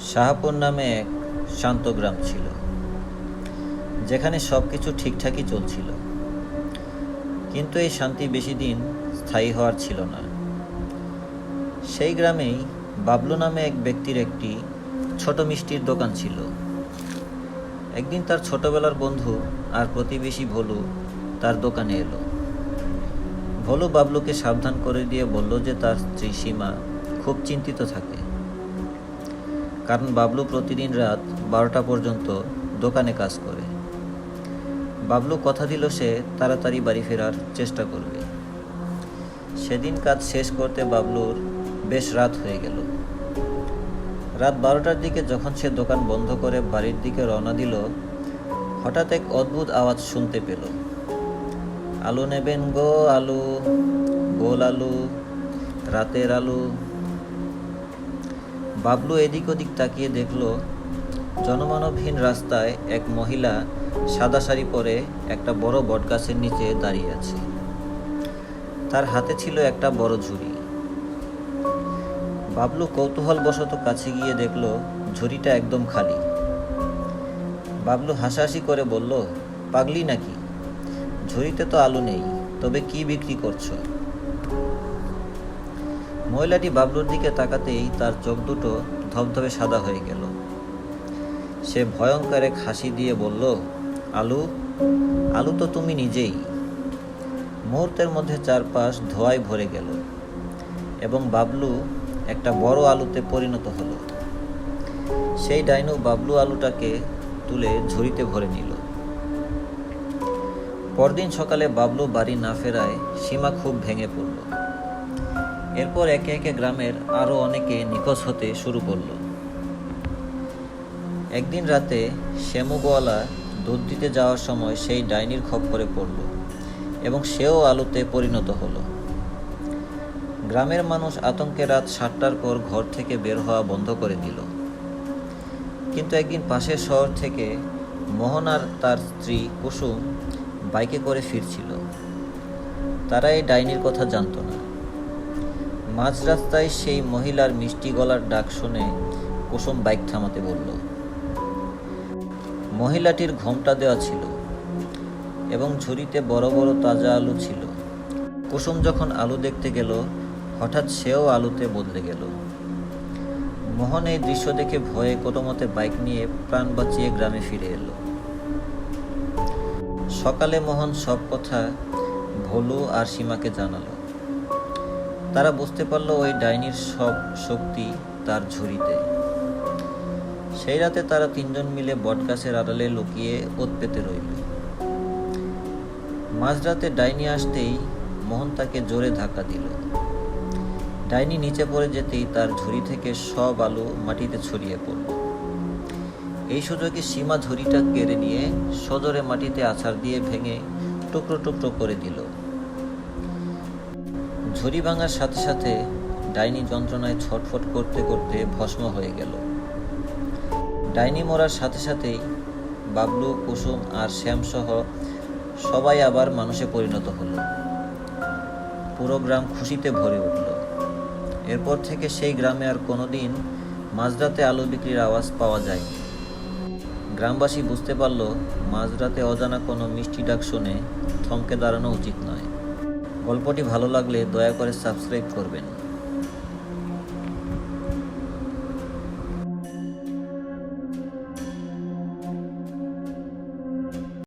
শাহপুর নামে এক শান্ত গ্রাম ছিল, যেখানে সব কিছু ঠিকঠাকই চলছিল। কিন্তু এই শান্তি বেশি দিন স্থায়ী হওয়ার ছিল না। সেই গ্রামেই বাবলু নামে এক ব্যক্তির একটি ছোট মিষ্টির দোকান ছিল। একদিন তার ছোটবেলার বন্ধু আর প্রতিবেশী ভোলু তার দোকানে এলো। ভোলু বাবলুকে সাবধান করে দিয়ে বলল যে তার স্ত্রী সীমা খুব চিন্তিত থাকে, কারণ বাবলু প্রতিদিন রাত 12টা পর্যন্ত দোকানে কাজ করে। বাবলু কথা দিল সে তাড়াতাড়ি বাড়ি ফেরার চেষ্টা করবে। সেদিন কাজ শেষ করতে বাবলুর বেশ রাত হয়ে গেল। রাত 12টার দিকে যখন সে দোকান বন্ধ করে বাড়ির দিকে রওনা দিল, হঠাৎ এক অদ্ভুত আওয়াজ শুনতে পেল। আলু নেবেন গো আলু, গোল আলু, রাতের আলু। বাবলু এদিক ওদিক তাকিয়ে দেখল জনমানবহীন রাস্তায় এক মহিলা সাদা শাড়ি পরে একটা বড় বটগাছের নিচে দাঁড়িয়ে আছে। তার হাতে ছিল একটা বড় ঝুড়ি। বাবলু কৌতূহলবশত কাছে গিয়ে দেখল ঝুড়িটা একদম খালি। বাবলু হাসাহাসি করে বলল, পাগলি নাকি? ঝুড়িতে তো আলু নেই, তবে কি বিক্রি করছো? মহিলাটি বাবলুর দিকে তাকাতেই তার চোখ দুটো ধবধবে সাদা হয়ে গেল। সে ভয়ঙ্কর এক হাসি দিয়ে বলল, আলু? আলু তো তুমি নিজেই। মুহূর্তের মধ্যে চারপাশ ধোঁয়ায় ভরে গেল এবং বাবলু একটা বড় আলুতে পরিণত হলো। সেই ডাইনু বাবলু আলুটাকে তুলে ঝুড়িতে ভরে নিল। পরদিন সকালে বাবলু বাড়ি না ফেরায় সীমা খুব ভেঙে পড়ল। এরপর একে একে গ্রামের আরো অনেকে নিখোঁজ হতে শুরু করল। একদিন রাতে শ্যামুগোয়ালা দুধ দিতে যাওয়ার সময় সেই ডাইনির খপ্পরে পড়ল এবং সেও আলুতে পরিণত হলো। গ্রামের মানুষ আতঙ্কে রাত 7টার পর ঘর থেকে বের হওয়া বন্ধ করে দিল। কিন্তু একদিন পাশের শহর থেকে মোহন আর তার স্ত্রী কুসুম বাইকে করে ফিরছিল। তারা এই ডাইনির কথা জানত না। মাঝ রাস্তায় সেই মহিলার মিষ্টি গলার ডাক শুনে কুসুম বাইক থামাতে বলল। মহিলাটির ঘোমটা দেওয়া ছিল এবং ঝুড়িতে বড় বড় তাজা আলু ছিল। কুসুম যখন আলু দেখতে গেল, হঠাৎ সেও আলুতে বদলে গেল। মোহন এই দৃশ্য দেখে ভয়ে কোনোমতে বাইক নিয়ে প্রাণ বাঁচিয়ে গ্রামে ফিরে এলো। সকালে মোহন সব কথা ভোলু আর সীমাকে জানালো। তারা বুঝতে পারল ওই ডাইনির সব শক্তি তার ঝুড়িতে। সেই রাতে তারা তিনজন মিলে বটগাছের আড়ালে লুকিয়ে ওৎ পেতে রইল। মাঝরাতে ডাইনি আসতেই মোহন তাকে জোরে ধাক্কা দিল। ডাইনি নিচে পড়ে যেতেই তার ঝুড়ি থেকে সব আলু মাটিতে ছড়িয়ে পড়ল। এই সুযোগে সীমা ঝুড়িটা কেড়ে নিয়ে সজোরে মাটিতে আছাড় দিয়ে ভেঙে টুকরো টুকরো করে দিল। ঝুড়ি ভাঙার সাথে সাথে ডাইনি যন্ত্রণায় ছটফট করতে করতে ভস্ম হয়ে গেল। ডাইনি মরার সাথে সাথেই বাবলু, কুসুম আর শ্যাম সহ সবাই আবার মানুষে পরিণত হলো। পুরো গ্রাম খুশিতে ভরে উঠল। এরপর থেকে সেই গ্রামে আর কোনোদিন মাঝরাতে আলু বিক্রির আওয়াজ পাওয়া যায়নি। গ্রামবাসী বুঝতে পারল মাঝরাতে অজানা কোনো মিষ্টি ডাক শুনে থমকে দাঁড়ানো উচিত নয়। গল্পটি ভালো লাগলে দয়া করে সাবস্ক্রাইব করবেন।